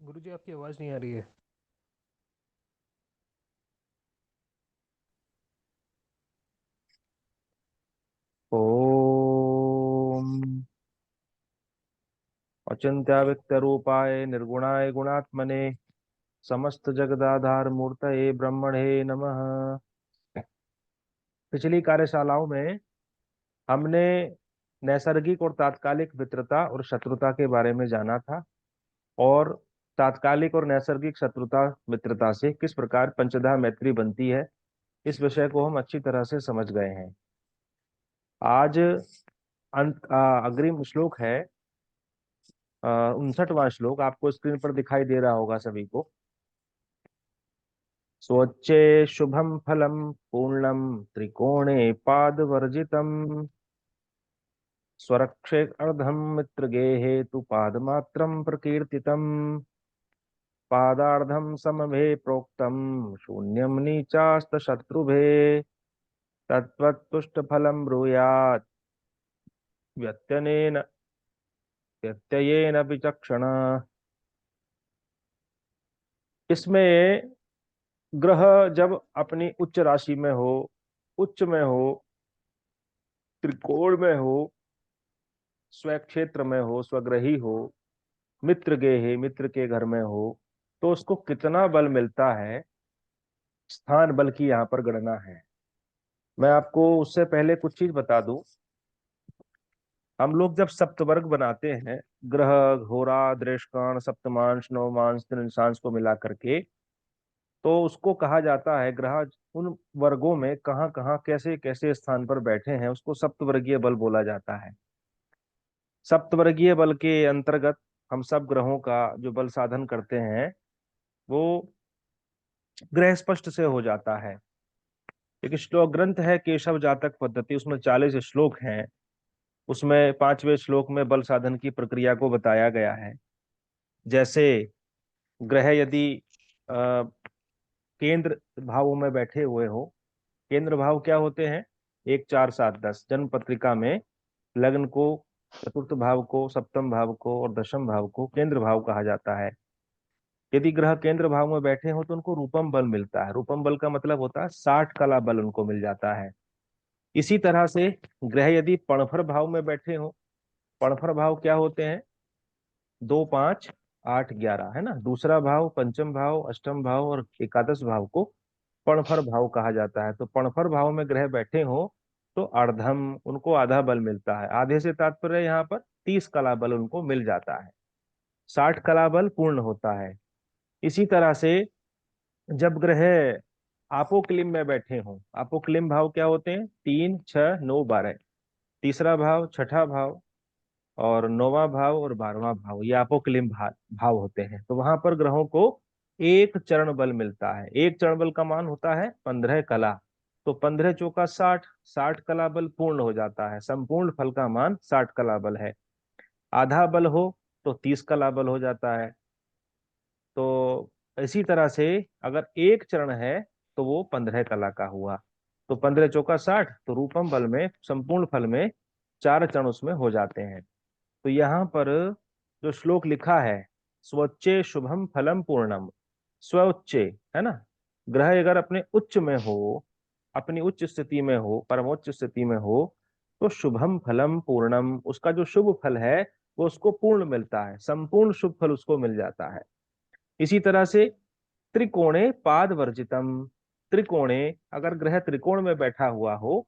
गुरुजी आपकी आवाज नहीं आ रही है। ओम अचिंत्य व्यक्त रूपाय निर्गुणाय गुणात्मने समस्त जगदाधार मूर्तये ब्रह्मणे नमः। पिछली कार्यशालाओं में हमने नैसर्गिक और तात्कालिक मित्रता और शत्रुता के बारे में जाना था, और तात्कालिक और नैसर्गिक शत्रुता मित्रता से किस प्रकार पंचधा मैत्री बनती है, इस विषय को हम अच्छी तरह से समझ गए हैं। आज अग्रिम श्लोक है 59वां श्लोक, आपको स्क्रीन पर दिखाई दे रहा होगा सभी को। स्वच्चे शुभम फलम पूर्णम त्रिकोणे पादवर्जितम स्वरक्षे अर्धम मित्र गेहे तु पादमात्रम प्रकीर्तितम पादार्धम समभे प्रोक्तम शून्यम नीचास्त शत्रुभे तत्वतुष्ट फलम ब्रूयात् व्यत्यनेन व्यत्ययेन विचक्षण। इसमें ग्रह जब अपनी उच्च राशि में हो, उच्च में हो, त्रिकोण में हो, स्व क्षेत्र में हो, स्वग्रही हो, मित्र गेहे मित्र के घर में हो, तो उसको कितना बल मिलता है, स्थान बल की यहाँ पर गणना है। मैं आपको उससे पहले कुछ चीज बता दूं। हम लोग जब सप्तवर्ग बनाते हैं, ग्रह, घोरा, दृष्टान, सप्तमांश, नवमांश, तृतीयांश को मिला करके, तो उसको कहा जाता है, ग्रह उन वर्गों में कहाँ कहाँ कैसे कैसे स्थान पर बैठे हैं, उसको सप्तवर्गीय बल बोला जाता है। सप्तवर्गीय बल के अंतर्गत हम सब ग्रहों का जो बल साधन करते हैं, वो ग्रह स्पष्ट से हो जाता है। एक श्लोक ग्रंथ है केशव जातक पद्धति, उसमें 40 श्लोक हैं। उसमें 5वें श्लोक में बल साधन की प्रक्रिया को बताया गया है। जैसे ग्रह यदि अ, केंद्र भावों में बैठे हुए हो, केंद्र भाव क्या होते हैं? 1, 4, 7, 10। जन्म पत्रिका में लग्न को, चतुर्थ भाव को, सप्तम भाव को और दशम भाव को केंद्र भाव कहा जाता है। यदि ग्रह केंद्र भाव में बैठे हो तो उनको रूपम बल मिलता है। रूपम बल का मतलब होता है 60 कला बल उनको मिल जाता है। इसी तरह से ग्रह यदि पणफर भाव में बैठे हो, पणफर भाव क्या होते हैं? 2, 5, 8, 11, है ना। दूसरा भाव, पंचम भाव, अष्टम भाव और एकादश भाव को पणफर भाव कहा जाता है। तो पणफर भाव में ग्रह बैठे हो तो अर्धम, उनको आधा बल मिलता है। आधे से तात्पर्य यहाँ पर 30 कला बल उनको मिल जाता है। 60 कला बल पूर्ण होता है। इसी तरह से जब ग्रह आपोक्लिम में बैठे हों, आपोक्लिम भाव क्या होते हैं? 3, 6, 9, 12। तीसरा भाव, छठा भाव और 9वां भाव और 12वां भाव, ये अपोक्लिम भाव होते हैं। तो वहां पर ग्रहों को एक चरण बल मिलता है। एक चरण बल का मान होता है 15 कला। तो 15 चौका 60, 60 कला बल पूर्ण हो जाता है। संपूर्ण फल का मान 60 कला बल है। आधा बल हो तो 30 कला बल हो जाता है। तो इसी तरह से अगर एक चरण है तो वो 15 कला का हुआ। तो 15 चौका 60, तो रूपम बल में, संपूर्ण फल में 4 चरण उसमें हो जाते हैं। तो यहाँ पर जो श्लोक लिखा है, स्वच्चे शुभम फलम पूर्णम, स्व उच्चे, है ना। ग्रह अगर अपने उच्च में हो, अपनी उच्च स्थिति में हो, परमोच्च स्थिति में हो, तो शुभम फलम पूर्णम, उसका जो शुभ फल है वो उसको पूर्ण मिलता है, संपूर्ण शुभ फल उसको मिल जाता है। इसी तरह से त्रिकोणे पाद वर्जितम, त्रिकोणे, अगर ग्रह त्रिकोण में बैठा हुआ हो,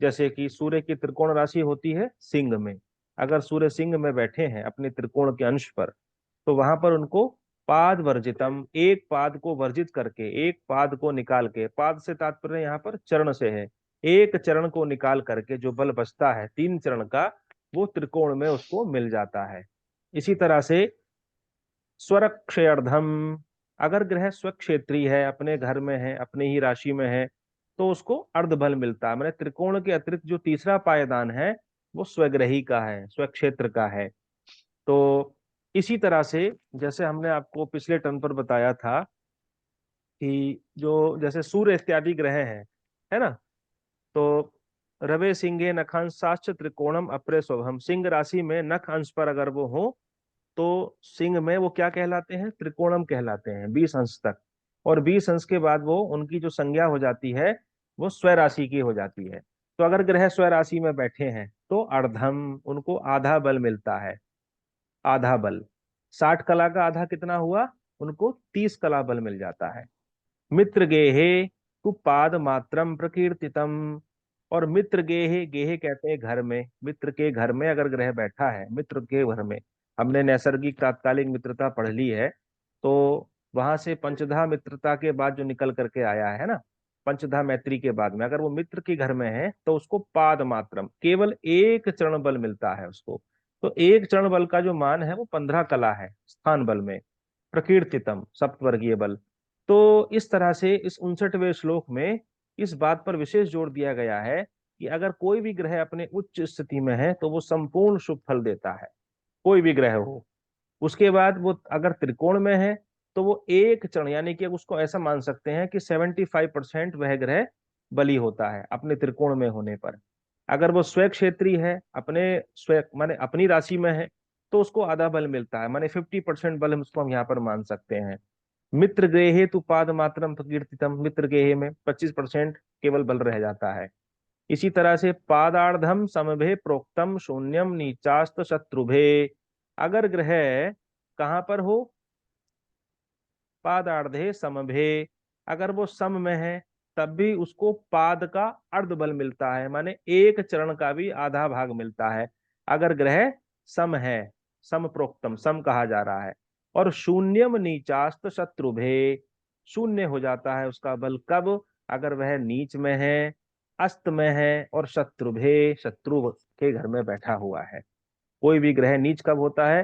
जैसे कि सूर्य की त्रिकोण राशि होती है सिंह में, अगर सूर्य सिंह में बैठे हैं अपने त्रिकोण के अंश पर, तो वहां पर उनको पाद वर्जितम, एक पाद को वर्जित करके, एक पाद को निकाल के, पाद से तात्पर्य यहाँ पर चरण से है, एक चरण को निकाल करके जो बल बचता है 3 चरण का, वो त्रिकोण में उसको मिल जाता है। इसी तरह से स्वरक्षयर्धम, अगर ग्रह स्वक्षेत्री है, अपने घर में है, अपने ही राशि में है, तो उसको अर्ध बल मिलता है। मैंने त्रिकोण के अतिरिक्त जो तीसरा पायदान है वो स्वग्रही का है, स्वक्षेत्र का है। तो इसी तरह से जैसे हमने आपको पिछले टर्न पर बताया था कि जो जैसे सूर्य इत्यादि ग्रह हैं, है ना, तो रवे सिंहे नखांशाश्च त्रिकोणम अप्रे शुभम, सिंह राशि में नख अंश पर अगर वो हो तो सिंह में वो क्या कहलाते हैं, त्रिकोणम कहलाते हैं 20 अंश तक। और 20 अंश के बाद वो उनकी जो संज्ञा हो जाती है वो स्वराशि की हो जाती है। तो अगर ग्रह स्वराशि में बैठे हैं तो अर्धम, उनको आधा बल मिलता है। आधा बल, 60 कला का आधा कितना हुआ, उनको 30 कला बल मिल जाता है। मित्र गेहे तु पाद मात्रम प्रकीर्तितम। और मित्र गेहे, गेहे कहते हैं घर में, मित्र के घर में अगर ग्रह बैठा है, मित्र के घर में, हमने नैसर्गिक तात्कालिक मित्रता पढ़ ली है। तो वहां से पंचधा मित्रता के बाद जो निकल करके आया है ना, पंचधा मैत्री के बाद में अगर वो मित्र के घर में है तो उसको पाद मात्रम, केवल एक चरण बल मिलता है उसको। तो एक चरण बल का जो मान है वो 15 कला है स्थान बल में। प्रकीर्तितम सप्तवर्गीय बल। तो इस तरह से इस 59वें श्लोक में इस बात पर विशेष जोर दिया गया है कि अगर कोई भी ग्रह अपने उच्च स्थिति में है तो वो संपूर्ण शुभ फल देता है, कोई भी ग्रह हो। उसके बाद वो अगर त्रिकोण में है तो वो एक चरण, यानी कि उसको ऐसा मान सकते हैं कि 75% वह ग्रह बली होता है अपने त्रिकोण में होने पर। अगर वो स्वयं क्षेत्री है, अपने स्वयं माने अपनी राशि में है, तो उसको आधा बल मिलता है, माने 50% बल हम उसको हम यहाँ पर मान सकते हैं। मित्र गेहे तु पाद मात्रम प्रकीर्तितम, मित्र गेहे में 25% केवल बल रह जाता है। इसी तरह से पादार्धम समभे प्रोक्तम शून्यम नीचास्त शत्रुभे। अगर ग्रह कहाँ पर हो, पादार्धे समभे, अगर वो सम में है तब भी उसको पाद का अर्ध बल मिलता है, माने एक चरण का भी आधा भाग मिलता है अगर ग्रह सम है। सम प्रोक्तम, सम कहा जा रहा है। और शून्यम नीचास्त शत्रुभे, शून्य हो जाता है उसका बल कब, अगर वह नीच में है, अस्त में है, और शत्रुभे, शत्रु के घर में बैठा हुआ है। कोई भी ग्रह नीच कब होता है,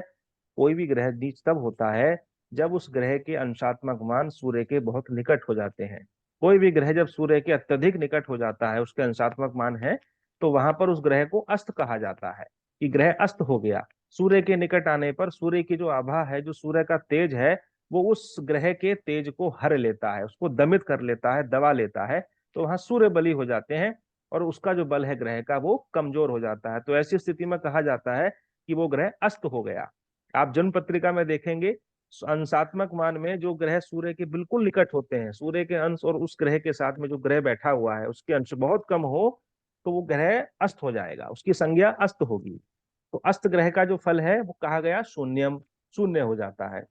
कोई भी ग्रह नीच तब होता है जब उस ग्रह के अंशात्मक मान सूर्य के बहुत निकट हो जाते हैं। कोई भी ग्रह जब सूर्य के अत्यधिक निकट हो जाता है, उसके अंशात्मक मान है, तो वहां पर उस ग्रह को अस्त कहा जाता है कि ग्रह अस्त हो गया। सूर्य के निकट आने पर सूर्य की जो आभा है, जो सूर्य का तेज है, वो उस ग्रह के तेज को हर लेता है, उसको दमित कर लेता है, दबा लेता है। तो वहां सूर्य बली हो जाते हैं और उसका जो बल है ग्रह का वो कमजोर हो जाता है। तो ऐसी स्थिति में कहा जाता है कि वो ग्रह अस्त हो गया। आप जन्म पत्रिका में देखेंगे अंशात्मक मान में जो ग्रह सूर्य के बिल्कुल निकट होते हैं, सूर्य के अंश और उस ग्रह के साथ में जो ग्रह बैठा हुआ है उसके अंश बहुत कम हो, तो वो ग्रह अस्त हो जाएगा, उसकी संज्ञा अस्त होगी। तो अस्त ग्रह का जो फल है वो कहा गया शून्यम, शून्य हो जाता है।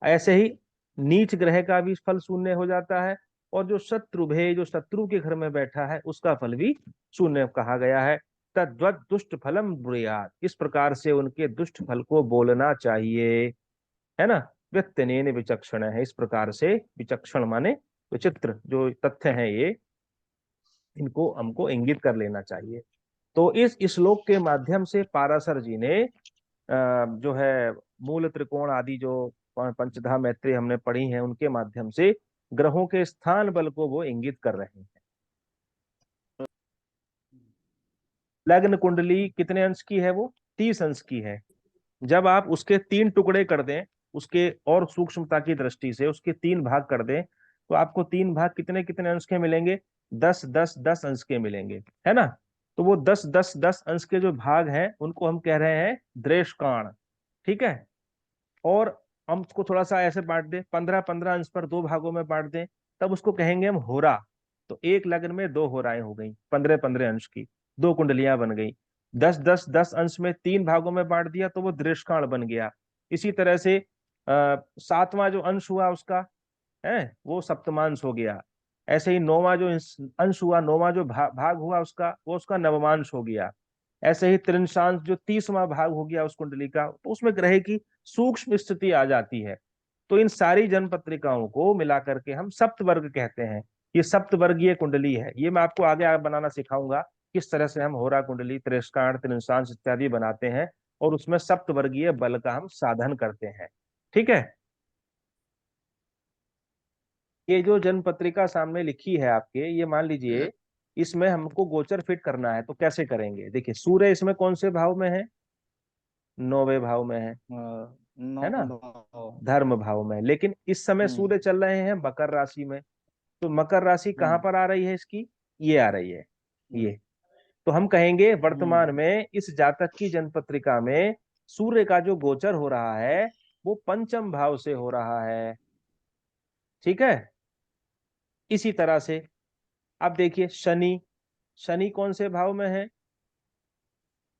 ऐसे ही नीच ग्रह का भी फल शून्य हो जाता है। और जो शत्रु भे, जो शत्रु के घर में बैठा है, उसका फल भी शून्य कहा गया है। तद्वत दुष्ट फलम ब्रूयात, इस प्रकार से उनके दुष्ट फल को बोलना चाहिए, है ना। व्यत्यनेन विचक्षण है, इस प्रकार से विचक्षण माने विचित्र जो तथ्य हैं ये, इनको हमको इंगित कर लेना चाहिए। तो इस श्लोक के माध्यम से पाराशर जी ने जो है मूल त्रिकोण आदि जो पंचधा मैत्री हमने पढ़ी हैं उनके माध्यम से ग्रहों के स्थान बल को वो इंगित कर रहे हैं। लग्न कुंडली कितने अंश की है, वो 30 अंश की है। जब आप उसके 3 टुकड़े कर दें, उसके और सूक्ष्मता की दृष्टि से उसके 3 भाग कर दें, तो आपको 3 भाग कितने कितने अंश के मिलेंगे, 10 10 10 अंश के मिलेंगे, है ना। तो वो 10 10 10 अंश के जो भाग हैं उनको हम कह रहे हैं द्रेशकाण, ठीक है। और हम उसको थोड़ा सा ऐसे बांट दें, 15 15 अंश पर 2 भागों में बांट दें, तब उसको कहेंगे हम होरा। तो एक लग्न में 2 होराएं हो गई, 15 15 अंश की 2 कुंडलियां बन गई। 10 10 10 अंश में 3 भागों में बांट दिया तो वो दृष्काण बन गया। इसी तरह से सातवां जो अंश हुआ उसका है वो सप्तमांश हो गया। ऐसे ही नौवां जो अंश हुआ, नौवां जो भाग हुआ उसका, वो उसका नवमांश हो गया। ऐसे ही त्रिंशांश जो 30वां भाग हो गया उस कुंडली का, तो उसमें ग्रह की सूक्ष्म स्थिति आ जाती है। तो इन सारी जन पत्रिकाओं को मिलाकर के हम सप्तवर्ग कहते हैं। ये सप्तवर्गीय कुंडली है। ये मैं आपको आगे बनाना सिखाऊंगा किस तरह से हम होरा कुंडली, त्रिष्काण, त्रिंशांश इत्यादि बनाते हैं और उसमें सप्तवर्गीय बल का हम साधन करते हैं, ठीक है। ये जो जन्म पत्रिका सामने लिखी है आपके, ये मान लीजिए इसमें हमको गोचर फिट करना है, तो कैसे करेंगे। देखिए सूर्य इसमें कौन से भाव में है, 9वें भाव में है नौ ना, भाव। धर्म भाव में। लेकिन इस समय हम्म। सूर्य चल रहे हैं मकर राशि में। तो मकर राशि कहाँ हम्म। पर आ रही है इसकी, ये आ रही है, हम्म। ये। तो हम कहेंगे वर्तमान हम्म। में इस जातक की जन्म पत्रिका में सूर्य का जो गोचर हो रहा है वो पंचम भाव से हो रहा है। ठीक है। इसी तरह से आप देखिए शनि, शनि कौन से भाव में है?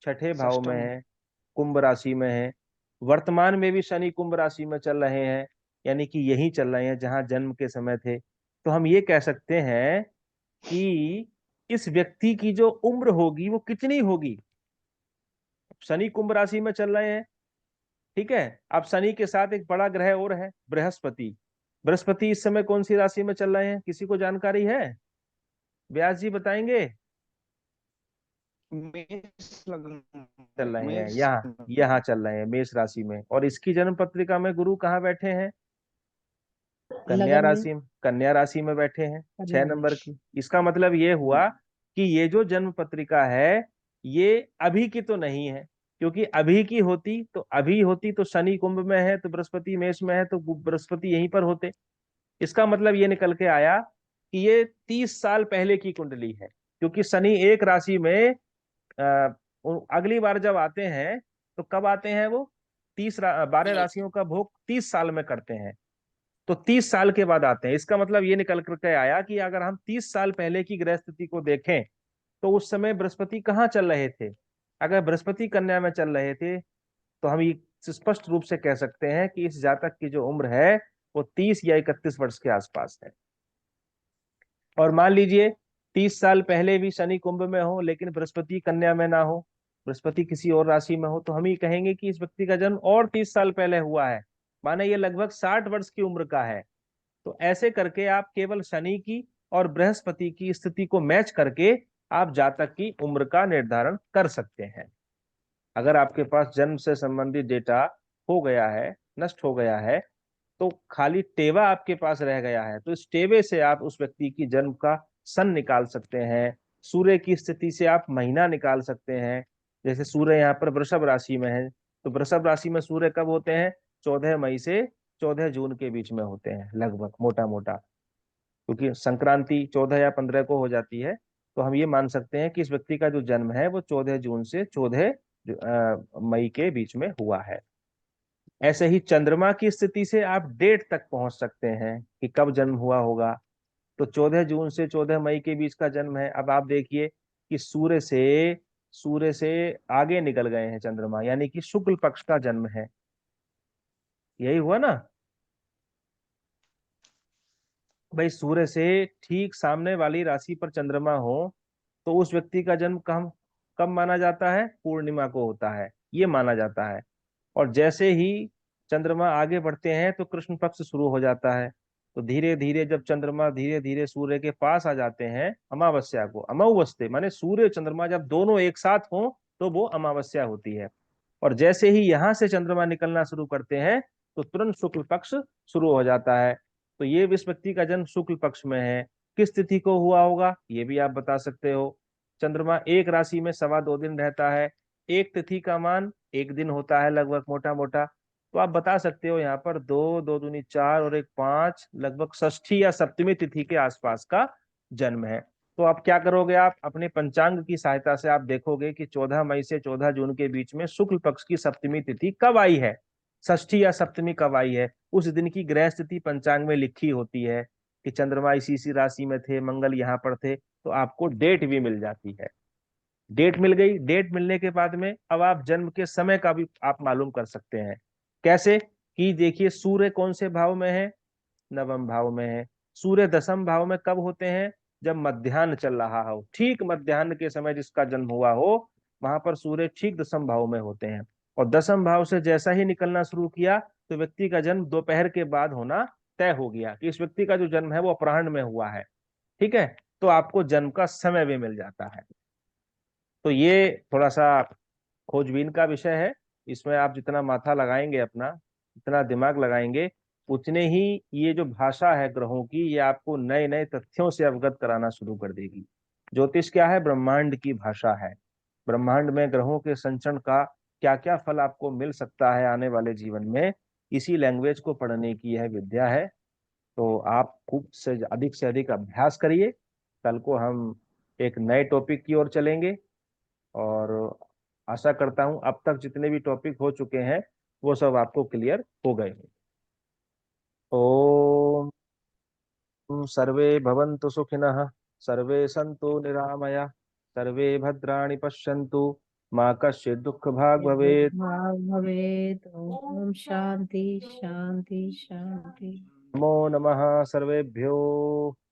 छठे भाव में षष्टम। है, कुंभ राशि में है। वर्तमान में भी शनि कुंभ राशि में चल रहे हैं, यानी कि यही चल रहे हैं जहां जन्म के समय थे। तो हम ये कह सकते हैं कि इस व्यक्ति की जो उम्र होगी वो कितनी होगी? शनि कुंभ राशि में चल रहे हैं, ठीक है। अब शनि के साथ एक बड़ा ग्रह और है, बृहस्पति। बृहस्पति इस समय कौन सी राशि में चल रहे हैं, किसी को जानकारी है? व्यास जी बताएंगे। मेष लग्न चल में, रहे हैं मेष यहाँ, लग्न यहाँ में। चल रहे हैं मेष राशि में। और इसकी जन्म पत्रिका में गुरु कहाँ बैठे हैं? कन्या लगन में। राशि, कन्या राशि में बैठे हैं, छह कन्या में। नंबर की। इसका मतलब ये हुआ कि ये जो जन्म पत्रिका है ये अभी की तो नहीं है, क्योंकि अभी की होती तो, अभी होती तो शनि कुंभ में है तो बृहस्पति मेष में है तो बृहस्पति यहीं पर होते। इसका मतलब ये निकल के आया कि ये 30 साल पहले की कुंडली है, क्योंकि शनि एक राशि में अगली बार जब आते हैं तो कब आते हैं वो? 12 राशियों का भोग 30 साल में करते हैं, तो 30 साल के बाद आते हैं। इसका मतलब ये निकल करके आया कि अगर हम 30 साल पहले की ग्रह स्थिति को देखें तो उस समय बृहस्पति कहाँ चल रहे थे? अगर बृहस्पति कन्या में चल रहे थे तो हम ये स्पष्ट रूप से कह सकते हैं कि इस जातक की जो उम्र है वो 30 या 31 वर्ष के आसपास है। और मान लीजिए 30 साल पहले भी शनि कुंभ में हो लेकिन बृहस्पति कन्या में ना हो, बृहस्पति किसी और राशि में हो, तो हम ये कहेंगे कि इस व्यक्ति का जन्म और 30 साल पहले हुआ है, माने ये लगभग 60 वर्ष की उम्र का है। तो ऐसे करके आप केवल शनि की और बृहस्पति की स्थिति को मैच करके आप जातक की उम्र का निर्धारण कर सकते हैं। अगर आपके पास जन्म से संबंधित डेटा हो गया है, नष्ट हो गया है, तो खाली टेवा आपके पास रह गया है, तो इस टेवे से आप उस व्यक्ति की जन्म का सन निकाल सकते हैं। सूर्य की स्थिति से आप महीना निकाल सकते हैं। जैसे सूर्य यहाँ पर वृषभ राशि में है, तो वृषभ राशि में सूर्य कब होते हैं? 14 मई से 14 जून के बीच में होते हैं लगभग, मोटा मोटा, क्योंकि संक्रांति 14 या 15 को हो जाती है। तो हम ये मान सकते हैं कि इस व्यक्ति का जो जन्म है वो 14 जून से 14 मई के बीच में हुआ है। ऐसे ही चंद्रमा की स्थिति से आप डेट तक पहुंच सकते हैं कि कब जन्म हुआ होगा। तो 14 जून से 14 मई के बीच का जन्म है। अब आप देखिए कि सूर्य से आगे निकल गए हैं चंद्रमा, यानी कि शुक्ल पक्ष का जन्म है। यही हुआ ना भाई? सूर्य से ठीक सामने वाली राशि पर चंद्रमा हो तो उस व्यक्ति का जन्म कब कब माना जाता है? पूर्णिमा को होता है, ये माना जाता है। और जैसे ही चंद्रमा आगे बढ़ते हैं तो कृष्ण पक्ष शुरू हो जाता है। तो धीरे धीरे जब चंद्रमा धीरे धीरे सूर्य के पास आ जाते हैं अमावस्या को, अमावस्या माने सूर्य चंद्रमा जब दोनों एक साथ हों तो वो अमावस्या होती है। और जैसे ही यहां से चंद्रमा निकलना शुरू करते हैं तो तुरंत शुक्ल पक्ष शुरू हो जाता है। तो ये इस व्यक्ति का जन्म शुक्ल पक्ष में है। किस तिथि को हुआ होगा ये भी आप बता सकते हो। चंद्रमा एक राशि में 2.25 दिन रहता है, एक तिथि का मान एक दिन होता है लगभग, मोटा मोटा। तो आप बता सकते हो यहाँ पर दो, दो दूनी चार और एक पांच, लगभग षष्ठी या सप्तमी तिथि के आसपास का जन्म है। तो आप क्या करोगे? आप अपने पंचांग की सहायता से आप देखोगे कि 14 मई से 14 जून के बीच में शुक्ल पक्ष की सप्तमी तिथि कब आई है, षष्ठी या सप्तमी कब आई है। उस दिन की ग्रह स्थिति पंचांग में लिखी होती है कि चंद्रमा इसी इसी राशि में थे, मंगल यहाँ पर थे, तो आपको डेट भी मिल जाती है। डेट मिल गई, डेट मिलने के बाद में अब आप जन्म के समय का भी आप मालूम कर सकते हैं। कैसे? कि देखिए सूर्य कौन से भाव में है? नवम भाव में है। सूर्य दसम भाव में कब होते हैं? जब मध्याह्न चल रहा हो, ठीक मध्याह्न के समय जिसका जन्म हुआ हो वहां पर सूर्य ठीक दसम भाव में होते हैं। और दसम भाव से जैसा ही निकलना शुरू किया तो व्यक्ति का जन्म दोपहर के बाद होना तय हो गया कि इस व्यक्ति का जो जन्म है वो अपराह्न में हुआ है। ठीक है। तो आपको जन्म का समय भी मिल जाता है। तो ये थोड़ा सा खोजबीन का विषय है। इसमें आप जितना माथा लगाएंगे अपना, जितना दिमाग लगाएंगे, उतने ही ये जो भाषा है ग्रहों की ये आपको नए नए तथ्यों से अवगत कराना शुरू कर देगी। ज्योतिष क्या है? ब्रह्मांड की भाषा है। ब्रह्मांड में ग्रहों के संचरण का क्या क्या फल आपको मिल सकता है आने वाले जीवन में, इसी लैंग्वेज को पढ़ने की यह विद्या है। तो आप खूब से अधिक अभ्यास करिए। कल को हम एक नए टॉपिक की ओर चलेंगे। और आशा करता हूं अब तक जितने भी टॉपिक हो चुके हैं वो सब आपको क्लियर हो गए। ओम सर्वे भवन्तु सुखिनः, सर्वे सन्तु निरामया, सर्वे भद्राणि पश्यन्तु, माँ कश्चित् दुःख भाग् भवेत्। भाव भवेत्। ओम शांति शांति शांति। नमो नमः सर्वेभ्यो।